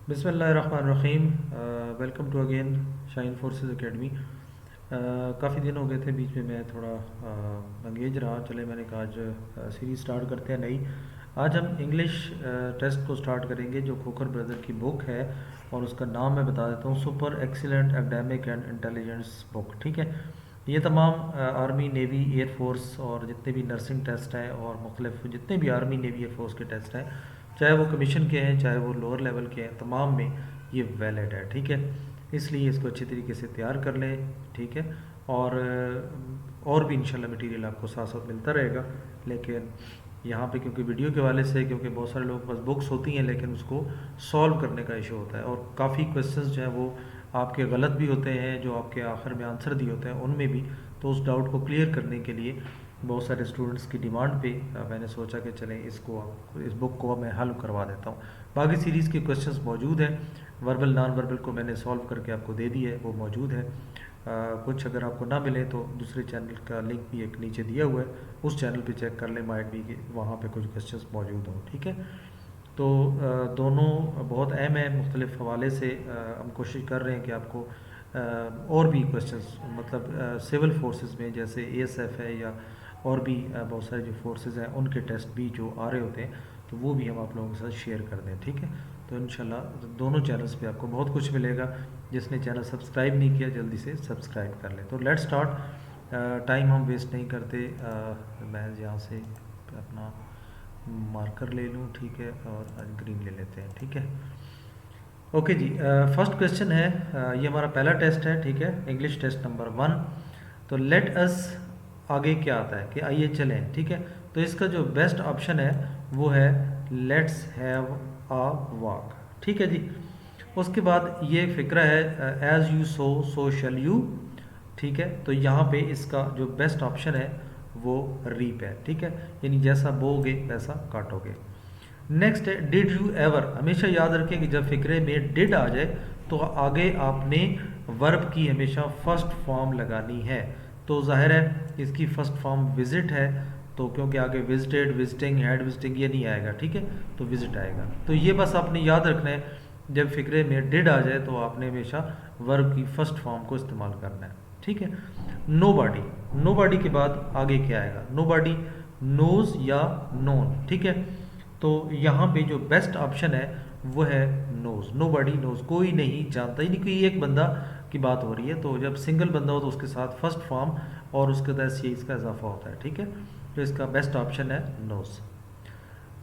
बिस्मिल्लाहिर्रहमानिर्रहीम। Welcome to again Shine Forces Academy. काफ़ी दिन हो गए थे, बीच में मैं थोड़ा एंगेज रहा। चले मैंने कहा आज सीरीज़ स्टार्ट करते हैं नई। आज हम इंग्लिश टेस्ट को स्टार्ट करेंगे, जो खोखर ब्रदर की बुक है और उसका नाम मैं बता देता हूँ, super excellent academic and intelligence book. ठीक है, ये तमाम आर्मी, नेवी, एयरफोर्स और जितने भी नर्सिंग टेस्ट हैं और मुख्तलिफ जितने भी आर्मी, नेवी, एयरफोर्स के टेस्ट हैं, चाहे वो कमीशन के हैं चाहे वो लोअर लेवल के हैं, तमाम में ये वैलिड है। ठीक है, इसलिए इसको अच्छी तरीके से तैयार कर लें। ठीक है, और भी इंशाल्लाह मटेरियल आपको साथ साथ मिलता रहेगा। लेकिन यहाँ पे क्योंकि वीडियो के वाले से, क्योंकि बहुत सारे लोगों के पास बुक्स होती हैं लेकिन उसको सॉल्व करने का इशू होता है, और काफ़ी क्वेश्चंस जो हैं वो आपके गलत भी होते हैं, जो आपके आखिर में आंसर दिए होते हैं उनमें भी। तो उस डाउट को क्लियर करने के लिए बहुत सारे स्टूडेंट्स की डिमांड पे मैंने सोचा कि चलें इस बुक को मैं हल करवा देता हूँ। बाकी सीरीज़ के क्वेश्चंस मौजूद हैं, वर्बल नॉन वर्बल को मैंने सॉल्व करके आपको दे दी है, वो मौजूद है। कुछ अगर आपको ना मिले तो दूसरे चैनल का लिंक भी एक नीचे दिया हुआ है, उस चैनल पे चेक कर लें, माइट भी कि वहाँ पे कुछ क्वेश्चंस मौजूद हों। ठीक है, तो दोनों बहुत अहम है। मुख्तलिफ हवाले से हम कोशिश कर रहे हैं कि आपको और भी क्वेश्चंस, मतलब सिविल फोर्सेस में जैसे एएसएफ है या और भी बहुत सारे जो फोर्सेस हैं उनके टेस्ट भी जो आ रहे होते हैं, तो वो भी हम आप लोगों के साथ शेयर कर दें। ठीक है, तो इंशाल्लाह दोनों चैनल्स पे आपको बहुत कुछ मिलेगा। जिसने चैनल सब्सक्राइब नहीं किया जल्दी से सब्सक्राइब कर लें। तो लेट्स स्टार्ट। टाइम हम वेस्ट नहीं करते। मैं यहाँ से अपना मार्कर ले लूँ, ठीक है, और ग्रीन ले लेते हैं। ठीक है, ओके जी। फर्स्ट क्वेश्चन है, ये हमारा पहला टेस्ट है। ठीक है, इंग्लिश टेस्ट नंबर 1। तो लेट अस, आगे क्या आता है कि आइए चलें। ठीक है, तो इसका जो बेस्ट ऑप्शन है वो है लेट्स हैव अ वॉक। ठीक है जी। उसके बाद ये फिक्रा है as you sow so shall you. ठीक है, तो यहाँ पे इसका जो बेस्ट ऑप्शन है वो रीप है। ठीक है, यानी जैसा बोगे वैसा काटोगे। नेक्स्ट है डिड यू एवर। हमेशा याद रखें कि जब फिक्रे में डिड आ जाए तो आगे आपने वर्ब की हमेशा फर्स्ट फॉर्म लगानी है। तो जाहिर है इसकी फर्स्ट फॉर्म विजिट है, तो क्योंकि आगे विजिटेड, विजिटिंग, हैड विजिटिंग ये नहीं आएगा। ठीक है, तो विजिट आएगा। तो ये बस आपने याद रखना है, जब फिक्रे में डिड आ जाए तो आपने हमेशा वर्ब की फर्स्ट फॉर्म को इस्तेमाल करना है। ठीक है, नो बॉडी, नो बॉडी के बाद आगे क्या आएगा? नो बॉडी, नोज या नोन। ठीक है, तो यहाँ पे जो बेस्ट ऑप्शन है वो है नोज। नो बॉडी नोज, कोई नहीं जानता, यानी कोई एक बंदा की बात हो रही है। तो जब सिंगल बंदा हो तो उसके साथ फर्स्ट फॉर्म और उसके बाद सी इसका इजाफा होता है। ठीक है, तो इसका बेस्ट ऑप्शन है नोज।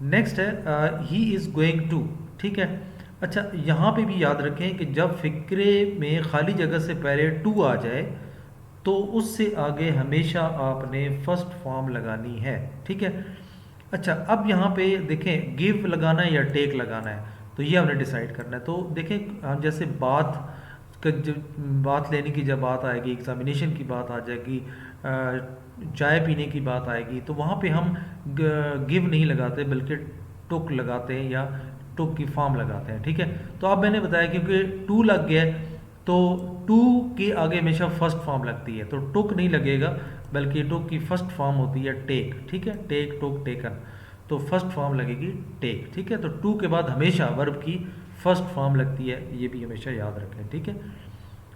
नेक्स्ट है ही इज़ गोइंग टू। ठीक है, अच्छा यहाँ पे भी याद रखें कि जब फिक्रे में खाली जगह से पहले टू आ जाए तो उससे आगे हमेशा आपने फर्स्ट फॉर्म लगानी है। ठीक है, अच्छा अब यहाँ पे देखें गिव लगाना है या टेक लगाना है, तो ये हमने डिसाइड करना है। तो देखें हम जैसे बात लेने की जब बात आएगी, एग्जामिनेशन की बात आ जाएगी, चाय पीने की बात आएगी, तो वहाँ पे हम गिव नहीं लगाते बल्कि टुक लगाते हैं या टुक की फॉर्म लगाते हैं। ठीक है, तो अब मैंने बताया क्योंकि टू लग गया तो टू के आगे हमेशा फर्स्ट फॉर्म लगती है, तो टुक नहीं लगेगा बल्कि टुक की फर्स्ट फॉर्म होती है टेक। ठीक है, टेक, टुक, टेकन, तो फर्स्ट फॉर्म लगेगी टेक। ठीक है, तो टू के बाद हमेशा वर्ब की फर्स्ट फॉर्म लगती है, ये भी हमेशा याद रखें। ठीक है,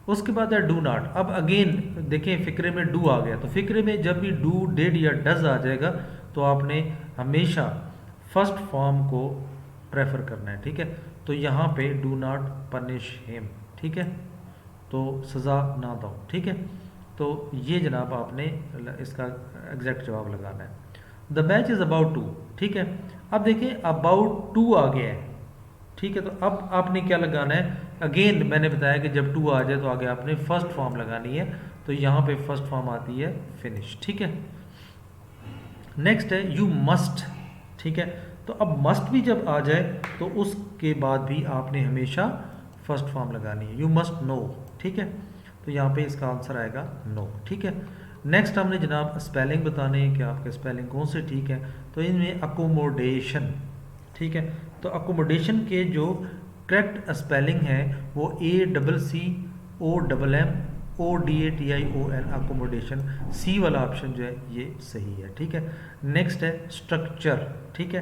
उसके बाद है डू नॉट। अब अगेन देखें फिक्रे में डू आ गया, तो फिक्रे में जब भी डू, डिड या डज आ जाएगा तो आपने हमेशा फर्स्ट फॉर्म को प्रेफर करना है। ठीक है, तो यहाँ पे डू नॉट पनिश हिम। ठीक है, तो सज़ा ना दो। ठीक है, तो ये जनाब आपने इसका एग्जैक्ट जवाब लगाना है। The match is about to. ठीक है, अब देखिए अबाउट टू आ गया है। ठीक है, तो अब आपने क्या लगाना है? अगेन मैंने बताया कि जब टू आ जाए तो आगे आपने फर्स्ट फॉर्म लगानी है, तो यहाँ पे फर्स्ट फॉर्म आती है फिनिश। ठीक है, नेक्स्ट है यू मस्ट। ठीक है, तो अब मस्ट भी जब आ जाए तो उसके बाद भी आपने हमेशा फर्स्ट फॉर्म लगानी है, यू मस्ट नो। ठीक है, तो यहाँ पे इसका आंसर आएगा नो। ठीक है, नेक्स्ट हमने जनाब स्पेलिंग बताने हैं कि आपके स्पेलिंग कौन से ठीक है। तो इनमें अकोमोडेशन। ठीक है, तो अकोमोडेशन के जो करेक्ट स्पेलिंग है वो ACCOMMODATION, अकोमोडेशन। सी वाला ऑप्शन जो है ये सही है। ठीक है, नेक्स्ट है स्ट्रक्चर। ठीक है,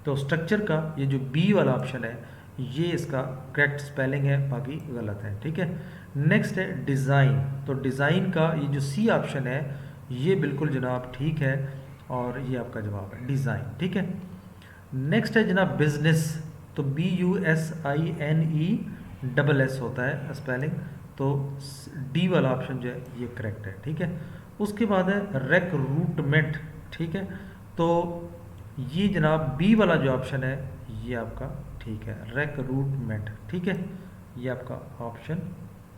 तो स्ट्रक्चर का ये जो बी वाला ऑप्शन है ये इसका करेक्ट स्पेलिंग है, बाकी गलत है, ठीक है। नेक्स्ट है डिज़ाइन। तो डिज़ाइन का ये जो सी ऑप्शन है ये बिल्कुल जनाब ठीक है, और ये आपका जवाब है डिज़ाइन, ठीक है। नेक्स्ट है जनाब बिजनेस। तो BUSINE होता है स्पेलिंग, तो डी वाला ऑप्शन जो है ये करेक्ट है, ठीक है। उसके बाद है रिक्रूटमेंट, ठीक है। तो ये जनाब बी वाला जो ऑप्शन है ये आपका ठीक है, रिक्रूटमेंट, ठीक है। ये आपका ऑप्शन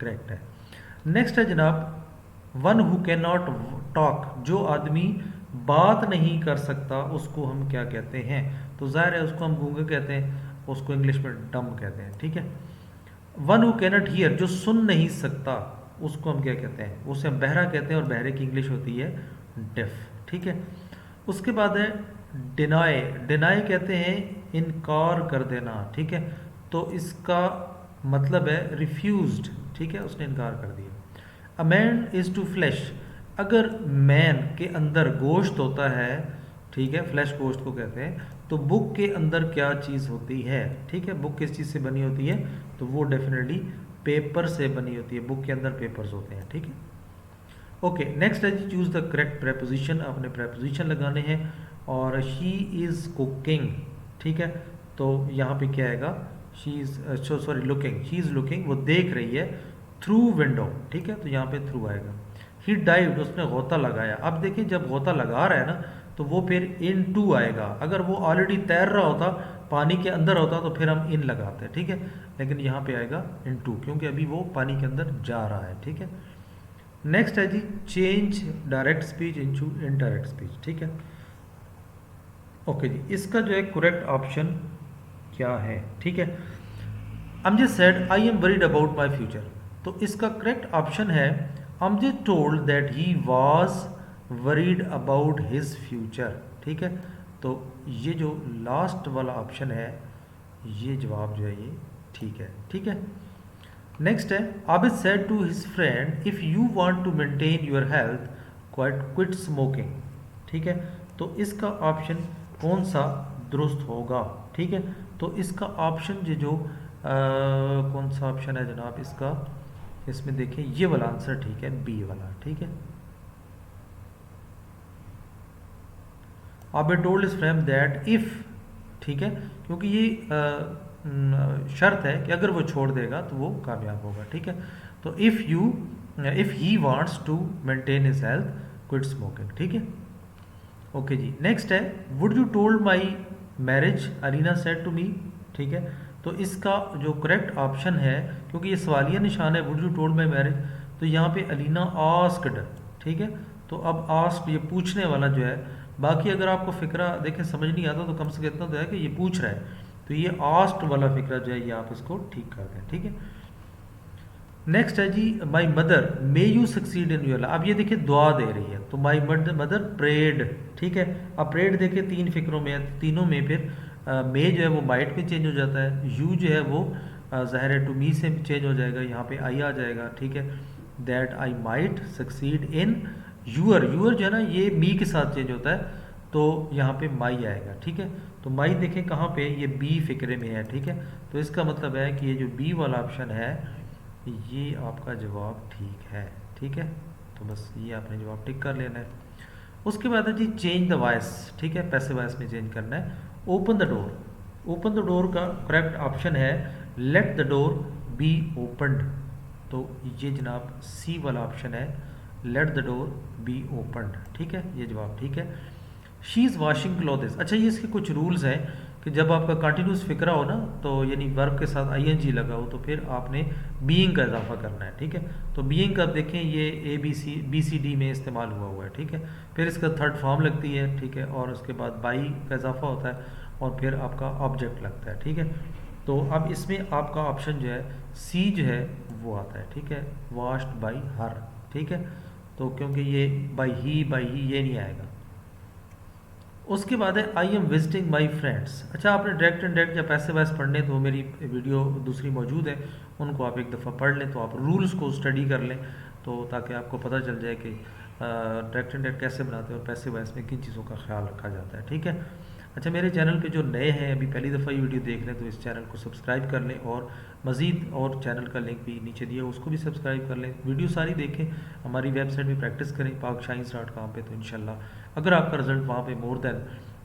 करेक्ट है। नेक्स्ट है जनाब one who can not talk. जो आदमी बात नहीं कर सकता उसको हम क्या कहते हैं? तो जाहिर है उसको हम गूंगे कहते हैं, उसको इंग्लिश में डम कहते हैं, ठीक है। वन हु कैनट हियर, जो सुन नहीं सकता उसको हम क्या कहते हैं? उसे हम बहरा कहते हैं, और बहरे की इंग्लिश होती है डेफ, ठीक है। उसके बाद है डिनाई। डिनाई कहते हैं इनकार कर देना, ठीक है। तो इसका मतलब है रिफ्यूज्ड, ठीक है, उसने इनकार कर दिया। A man is to flesh. अगर मैन के अंदर गोश्त होता है, ठीक है, फ्लैश गोश्त को कहते हैं, तो बुक के अंदर क्या चीज़ होती है? ठीक है, बुक किस चीज़ से बनी होती है? तो वो डेफिनेटली पेपर से बनी होती है, बुक के अंदर पेपर्स होते हैं, ठीक है। ओके, नेक्स्ट है जी चूज़ द करेक्ट प्रेपोजिशन। आपने प्रेपोजिशन लगाने हैं, और शी इज़ कुकिंग, ठीक है। तो यहाँ पे क्या आएगा? She is sorry looking, she is looking, वो देख रही है थ्रू विंडो, ठीक है, तो यहाँ पे थ्रू आएगा। ही डाइव्ड, उसने गोता लगाया। अब देखिए जब गोता लगा रहा है ना, तो वो फिर इन टू आएगा। अगर वो ऑलरेडी तैर रहा होता, पानी के अंदर होता, तो फिर हम इन लगाते, ठीक है। लेकिन यहाँ पे आएगा इन टू, क्योंकि अभी वो पानी के अंदर जा रहा है, ठीक है। नेक्स्ट है जी change direct speech into indirect speech, ठीक है। ओके जी, इसका जो है करेक्ट ऑप्शन क्या है? ठीक है, Amjad said I am worried about my future. तो इसका करेक्ट ऑप्शन है Amjad told that he was worried about his future, ठीक है। तो ये जो लास्ट वाला ऑप्शन है ये जवाब जो है ये ठीक है, ठीक है। नेक्स्ट है Abid said to his friend if you want to maintain your health quit smoking, ठीक है। तो इसका ऑप्शन कौन सा दुरुस्त होगा? ठीक है, तो इसका ऑप्शन जो कौन सा ऑप्शन है जनाब इसका? इसमें देखें ये वाला आंसर ठीक है, बी वाला, ठीक है। Abid told his friend that if, ठीक है, क्योंकि ये शर्त है कि अगर वो छोड़ देगा तो वो कामयाब होगा, ठीक है। तो if he wants to maintain his health quit smoking, ठीक है। ओके जी, नेक्स्ट है would you told my marriage Alina said to me, ठीक है। तो इसका जो करेक्ट ऑप्शन है, क्योंकि ये सवालिया निशान है, would you told my marriage, तो यहाँ पे अलीना आस्क्ड, ठीक है। तो अब आस्क्ड ये पूछने वाला जो है, बाकी अगर आपको फ़िक्रा देखें समझ नहीं आता तो कम से कम इतना तो है कि ये पूछ रहा है, तो ये आस्क्ड वाला फ़िक्रा जो है ये आप इसको ठीक कर दें, ठीक है। नेक्स्ट है जी my mother may you succeed in your life. अब ये देखिए दुआ दे रही है, तो माई मदर प्रेड, ठीक है। अब प्रेड देखिए तीन फिक्रों में है, तीनों में फिर मे जो है वो माइट में चेंज हो जाता है, यू जो है वो ज़ाहिर है टू मी से चेंज हो जाएगा, यहाँ पे आई आ जाएगा, ठीक है। That I might succeed in your, your जो है ना ये मी के साथ चेंज होता है, तो यहाँ पे माई आएगा, ठीक है। तो माई देखें कहाँ पे, ये बी फिक्रे में है, ठीक है। तो इसका मतलब है कि ये जो बी वाला ऑप्शन है ये आपका जवाब ठीक है, ठीक है। तो बस ये आपने जवाब टिक कर लेना है। उसके बाद है जी चेंज द वॉइस, ठीक है, पैसिव वॉइस में चेंज करना है। Open the door, open the door का करेक्ट ऑप्शन है let the door B opened. तो ये जनाब सी वाला ऑप्शन है, let the door B opened, ठीक है, ये जवाब ठीक है। She is washing clothes. अच्छा, ये इसके कुछ रूल्स हैं कि जब आपका कंटिन्यूस फिक्रा हो ना, तो यानी वर्ब के साथ आईएनजी लगा हो, तो फिर आपने बीइंग का इजाफा करना है, ठीक है। तो बीइंग का देखें ये ABCD में इस्तेमाल हुआ है, ठीक है। फिर इसका थर्ड फॉर्म लगती है, ठीक है, और उसके बाद बाई का इजाफा होता है, और फिर आपका ऑब्जेक्ट लगता है, ठीक है। तो अब इसमें आपका ऑप्शन जो है सी जो है वो आता है, ठीक है, वॉश्ड बाई हर, ठीक है। तो क्योंकि ये बाई ही ये नहीं आएगा। उसके बाद है I am visiting my friends. अच्छा, आपने डायरेक्ट इनडायरेक्ट या पैसे वैसे पढ़ने तो मेरी वीडियो दूसरी मौजूद है, उनको आप एक दफ़ा पढ़ लें, तो आप रूल्स को स्टडी कर लें, तो ताकि आपको पता चल जाए कि डायरेक्ट इनडायरेक्ट कैसे बनाते हैं और पैसे वैसे में किन चीज़ों का ख्याल रखा जाता है, ठीक है। अच्छा, मेरे चैनल पे जो नए हैं, अभी पहली दफ़ा ये वीडियो देख लें, तो इस चैनल को सब्सक्राइब कर लें, और मज़ीद और चैनल का लिंक भी नीचे दिया, उसको भी सब्सक्राइब कर लें। वीडियो सारी देखें, हमारी वेबसाइट पे प्रैक्टिस करें pakshines.com पे, तो इंशाल्लाह अगर आपका रिज़ल्ट वहाँ पे मोर देन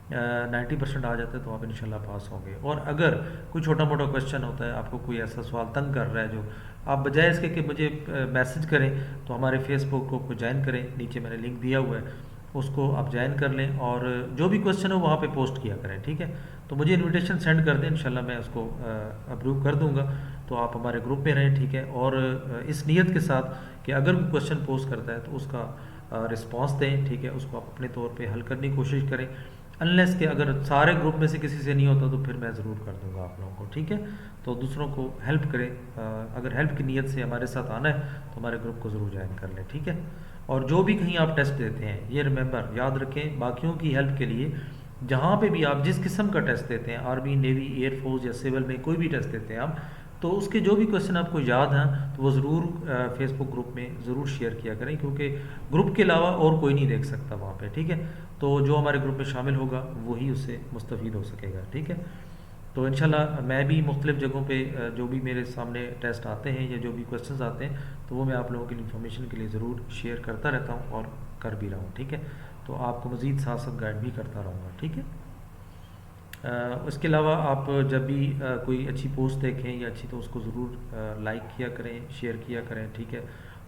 90% आ जाता है तो आप इंशाल्लाह पास होंगे। और अगर कोई छोटा मोटा क्वेश्चन होता है, आपको कोई ऐसा सवाल तंग कर रहा है, जो आप बजाय इसके कि मुझे मैसेज करें, तो हमारे फेसबुक ग्रुप को ज्वाइन करें, नीचे मैंने लिंक दिया हुआ है, उसको आप ज्वाइन कर लें, और जो भी क्वेश्चन हो वहाँ पे पोस्ट किया करें, ठीक है। तो मुझे इनविटेशन सेंड कर दें, इंशाल्लाह मैं उसको अप्रूव कर दूंगा, तो आप हमारे ग्रुप में रहें, ठीक है। और इस नीयत के साथ कि अगर कोई क्वेश्चन पोस्ट करता है तो उसका रिस्पांस दें, ठीक है, उसको आप अपने तौर पे हल करने की कोशिश करें। अनलेस के अगर सारे ग्रुप में से किसी से नहीं होता तो फिर मैं ज़रूर कर दूंगा आप लोगों को, ठीक है। तो दूसरों को हेल्प करें, अगर हेल्प की नीयत से हमारे साथ आना है तो हमारे ग्रुप को ज़रूर ज्वाइन कर लें, ठीक है। और जो भी कहीं आप टेस्ट देते हैं, ये रिमेंबर याद रखें, बाकियों की हेल्प के लिए जहाँ पे भी आप जिस किस्म का टेस्ट देते हैं, आर्मी, नेवी, एयरफोर्स या सिविल में कोई भी टेस्ट देते हैं आप, तो उसके जो भी क्वेश्चन आपको याद हैं तो वो ज़रूर फेसबुक ग्रुप में ज़रूर शेयर किया करें, क्योंकि ग्रुप के अलावा और कोई नहीं देख सकता वहाँ पे, ठीक है। तो जो हमारे ग्रुप में शामिल होगा वही उससे मुस्तफ़ीद हो सकेगा, ठीक है। तो इंशाल्लाह मैं भी मुख्तलिफ़ जगहों पे जो भी मेरे सामने टेस्ट आते हैं या जो भी क्वेश्चंस आते हैं, तो वो मैं आप लोगों की इन्फॉर्मेशन के लिए ज़रूर शेयर करता रहता हूँ और कर भी रहा हूँ, ठीक है। तो आपको मज़ीद साथ साथ गाइड भी करता रहूँगा, ठीक है। उसके अलावा आप जब भी कोई अच्छी पोस्ट देखें या अच्छी, तो उसको ज़रूर लाइक किया करें, शेयर किया करें, ठीक है।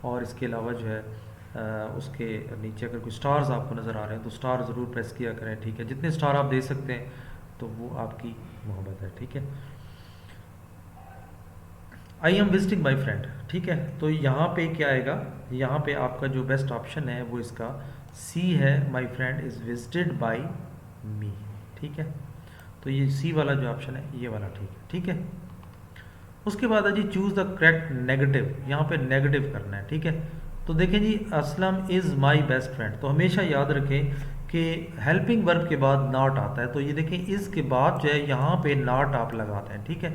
और इसके अलावा जो है उसके नीचे अगर कोई स्टार्स आपको नज़र आ रहे हैं तो स्टार ज़रूर प्रेस किया करें, ठीक है। जितने स्टार आप दे सकते हैं तो वो आपकी मोहब्बत है, ठीक है। I am visiting my friend, ठीक है। तो यहाँ पे क्या आएगा, यहाँ पे आपका जो बेस्ट ऑप्शन है वो इसका सी है, my friend is visited by me, ठीक है। तो ये सी वाला जो ऑप्शन है ये वाला ठीक है, ठीक है। उसके बाद है जी चूज़ द करेक्ट नेगेटिव, यहाँ पे नेगेटिव करना है, ठीक है। तो देखें जी, Aslam is my best friend, तो हमेशा याद रखें कि हेल्पिंग वर्ब के बाद नॉट आता है, तो ये देखें इसके बाद जो है यहाँ पे नॉट आप लगाते हैं, ठीक है।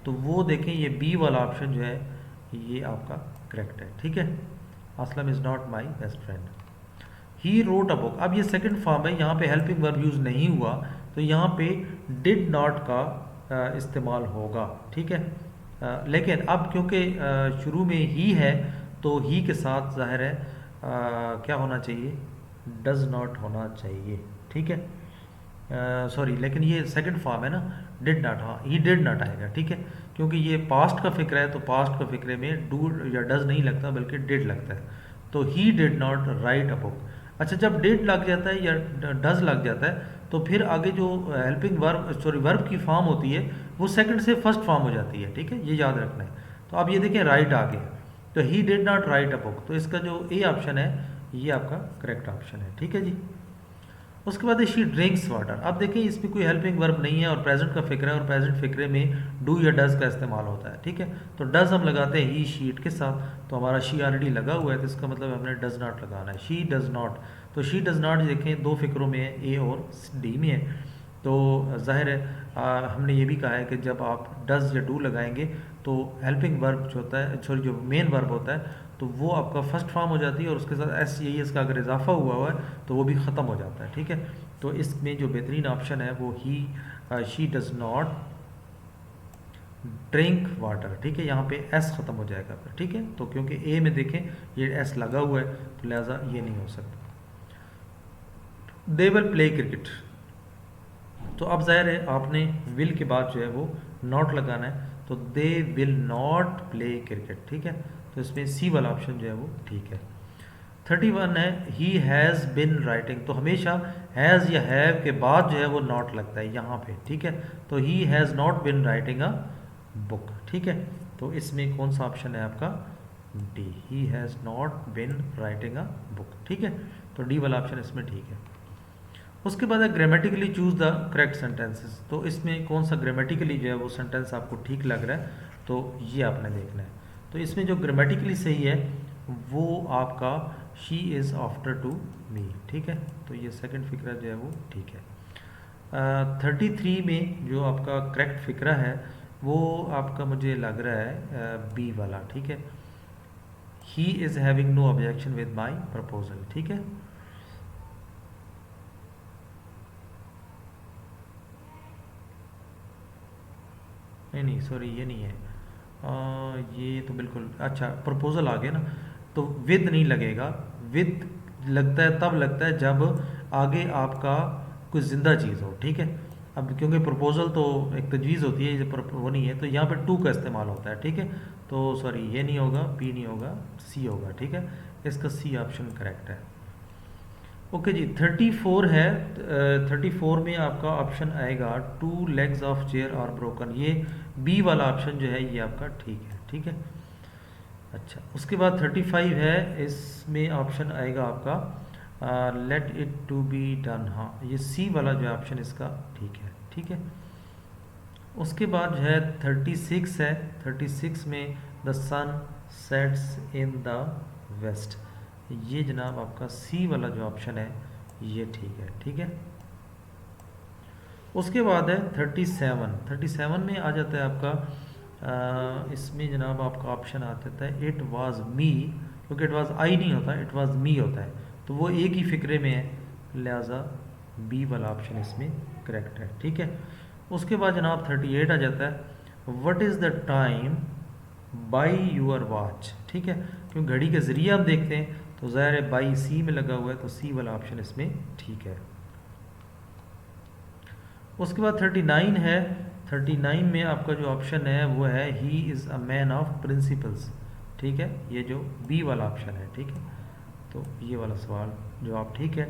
तो वो देखें ये बी वाला ऑप्शन जो है ये आपका करेक्ट है, ठीक है। Aslam is not my best friend. He wrote a book, अब ये सेकंड फॉर्म है, यहाँ पे हेल्पिंग वर्ब यूज़ नहीं हुआ, तो यहाँ पे डिड नॉट का इस्तेमाल होगा, ठीक है। लेकिन अब क्योंकि शुरू में ही है, तो ही के साथ ज़ाहिर है क्या होना चाहिए, डज नॉट होना चाहिए, ठीक है। सॉरी, लेकिन ये सेकंड फॉर्म है ना, डिड नॉट, हाँ ही डिड नॉट आएगा, ठीक है। क्योंकि ये पास्ट का फिक्र है, तो पास्ट का फिक्रे में डू या डज नहीं लगता बल्कि डिड लगता है। तो he did not right a book. अच्छा, जब डिड लग जाता है या डज लग जाता है, तो फिर आगे जो हेल्पिंग वर्ब, सॉरी वर्ब की फॉर्म होती है, वो सेकंड से फर्स्ट फॉर्म हो जाती है, ठीक है, ये याद रखना है। तो अब ये देखें राइट आ गया, तो he did not right a book, तो इसका जो ए ऑप्शन है ये आपका करेक्ट ऑप्शन है, ठीक है जी। उसके बाद शी ड्रिंक्स वाटर, अब देखिए इसमें कोई हेल्पिंग वर्ब नहीं है और प्रेजेंट का फिक्र है, और प्रेजेंट फिक्रे में डू या डज का इस्तेमाल होता है, ठीक है। तो डज हम लगाते हैं ही शीट के साथ, तो हमारा शी ऑलरेडी लगा हुआ है, तो इसका मतलब हमने डज नॉट लगाना है, शी डज नॉट। तो शी डज नॉट देखें दो फिक्रों में है, ए और डी में है। तो जाहिर है हमने ये भी कहा है कि जब आप डज या डू लगाएंगे तो हेल्पिंग वर्ब जो होता है, सॉरी जो मेन वर्ब होता है, तो वो आपका फर्स्ट फॉर्म हो जाती है, और उसके साथ एस यही इसका अगर इजाफा हुआ है तो वो भी ख़त्म हो जाता है, ठीक है। तो इसमें जो बेहतरीन ऑप्शन है वो ही she does not drink water, ठीक है। यहाँ पे एस ख़त्म हो जाएगा फिर, ठीक है। तो क्योंकि ए में देखें ये एस लगा हुआ है, तो लिहाजा ये नहीं हो सकता। दे विल प्ले क्रिकेट, तो अब ज़ाहिर है आपने विल के बाद जो है वो नॉट लगाना है, तो they will not play cricket, ठीक है। तो इसमें सी वाला ऑप्शन जो है वो ठीक है। 31 है ही हैज़ बिन राइटिंग, तो हमेशा हैज़ या हैव के बाद जो है वो नॉट लगता है यहाँ पे, ठीक है। तो he has not been writing a book, ठीक है। तो इसमें कौन सा ऑप्शन है आपका, D, he has not been writing a book, ठीक है। तो डी वाला ऑप्शन इसमें ठीक है। उसके बाद है grammatically choose the correct sentences, तो इसमें कौन सा ग्रामेटिकली जो है वो सेंटेंस आपको ठीक लग रहा है, तो ये आपने देखना है। तो इसमें जो ग्रामेटिकली सही है वो आपका she is after to me, ठीक है। तो ये सेकंड फिक्रा जो है वो ठीक है। 33 में जो आपका करेक्ट फिक्रा है वो आपका मुझे लग रहा है बी वाला, ठीक है। He is having no objection with my proposal, ठीक है। नहीं नहीं सॉरी, ये नहीं है। ये तो बिल्कुल अच्छा प्रपोजल आ गया ना, तो विद नहीं लगेगा। विद लगता है, तब लगता है जब आगे आपका कोई ज़िंदा चीज़ हो, ठीक है। अब क्योंकि प्रपोजल तो एक तजवीज़ होती है, ये वो नहीं है, तो यहाँ पे टू का इस्तेमाल होता है, ठीक है। तो सॉरी ये नहीं होगा, बी नहीं होगा, सी होगा, ठीक है। इसका सी ऑप्शन करेक्ट है। ओके जी, 34 है। 34 में आपका ऑप्शन आएगा two legs of chair are broken. ये बी वाला ऑप्शन जो है ये आपका ठीक है, ठीक है। अच्छा, उसके बाद 35 है, इसमें ऑप्शन आएगा आपका let it to be done. हाँ, ये सी वाला जो है ऑप्शन इसका ठीक है, ठीक है। उसके बाद जो है 36 है। 36 में the sun sets in the west. ये जनाब आपका सी वाला जो ऑप्शन है ये ठीक है, ठीक है। उसके बाद है 37। 37 में आ जाता है आपका इसमें जनाब आपका ऑप्शन आ जाता है इट वाज मी, क्योंकि इट वाज आई नहीं होता, इट वाज मी होता है, तो वो एक ही फिक्रे में है, लिहाजा बी वाला ऑप्शन इसमें करेक्ट है, ठीक है। उसके बाद जनाब 38 आ जाता है what is the time by your watch, ठीक है। क्योंकि घड़ी के ज़रिए आप देखते हैं तो ज़ाहिर है बाई सी में लगा हुआ है, तो सी वाला ऑप्शन इसमें ठीक है। उसके बाद 39 है। 39 में आपका जो ऑप्शन है वो है he is a man of principles, ठीक है। ये जो बी वाला ऑप्शन है, ठीक है। तो ये वाला सवाल जवाब ठीक है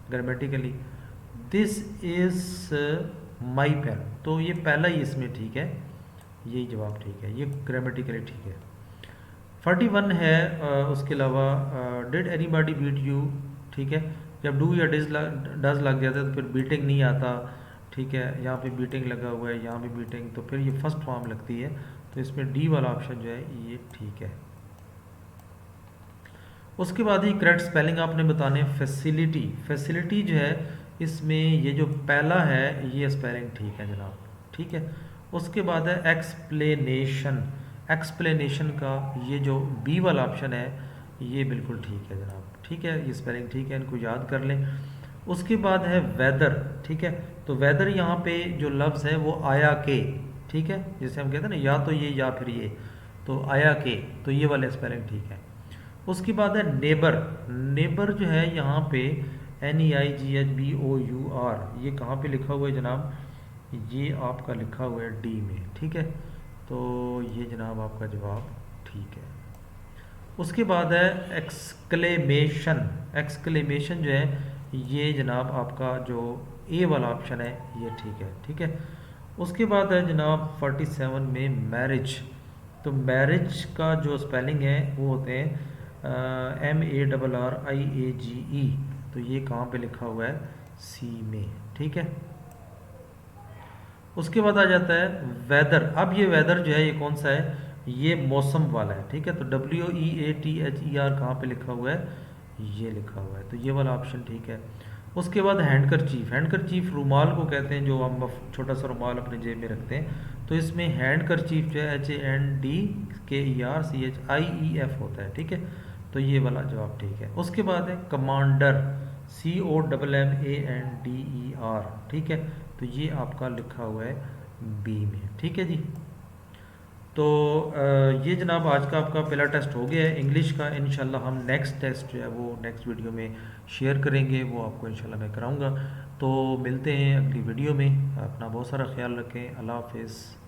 grammatically. This is my pen, तो ये पहला ही इसमें ठीक है, यही जवाब ठीक है, ये ग्रामेटिकली ठीक है। 41 है। उसके अलावा did anybody beat you, ठीक है। जब डू या डज लग जाता है तो फिर बीटिंग नहीं आता, ठीक है। यहाँ पे बीटिंग लगा हुआ है, यहाँ पे बीटिंग, तो फिर ये फर्स्ट फॉर्म लगती है, तो इसमें डी वाला ऑप्शन जो है ये ठीक है। उसके बाद ही करेक्ट स्पेलिंग आपने बताने। फैसिलिटी, फैसिलिटी जो है इसमें ये जो पहला है ये स्पेलिंग ठीक है जनाब, ठीक है। उसके बाद है एक्सप्लेनेशन। एक्सप्लेनेशन का ये जो बी वाला ऑप्शन है ये बिल्कुल ठीक है जनाब, ठीक है, ये स्पेलिंग ठीक है, इनको याद कर लें। उसके बाद है वेदर, ठीक है। तो वेदर यहाँ पे जो लफ्ज़ है वो आया के, ठीक है, जैसे हम कहते हैं ना या तो ये या फिर ये, तो आया के, तो ये वाले स्पेलिंग ठीक है। उसके बाद है नेबर। नेबर जो है यहाँ पे NEIGHBOUR, ये कहाँ पे लिखा हुआ है जनाब, ये आपका लिखा हुआ है डी में, ठीक है। तो ये जनाब आपका जवाब ठीक है। उसके बाद है एक्सक्लेमेशन। एक्सक्लेमेशन जो है ये जनाब आपका जो ए वाला ऑप्शन है ये ठीक है, ठीक है। उसके बाद है जनाब 47 में मैरिज। तो मैरिज का जो स्पेलिंग है वो होते हैं MARRIAGE, तो ये कहाँ पे लिखा हुआ है, सी में, ठीक है। उसके बाद आ जाता है वेदर। अब ये वेदर जो है ये कौन सा है, ये मौसम वाला है, ठीक है। तो WEATHER कहाँ पे लिखा हुआ है, ये लिखा हुआ है, तो ये वाला ऑप्शन ठीक है। उसके बाद हैंडकरचीफ। हैंडकरचीफ रुमाल को कहते हैं, जो हम छोटा सा रुमाल अपने जेब में रखते हैं, तो इसमें हैंडकरचीफ जो है HANDKERCHIEF होता है, ठीक है। तो ये वाला जवाब ठीक है। उसके बाद है कमांडर, COMMANDER, ठीक है। तो ये आपका लिखा हुआ है बी में, ठीक है जी। तो ये जनाब आज का आपका पहला टेस्ट हो गया है इंग्लिश का। इंशाल्लाह हम नेक्स्ट टेस्ट जो है वो नेक्स्ट वीडियो में शेयर करेंगे, वो आपको इंशाल्लाह मैं कराऊंगा। तो मिलते हैं अगली वीडियो में, अपना बहुत सारा ख्याल रखें, अल्लाह हाफिज़।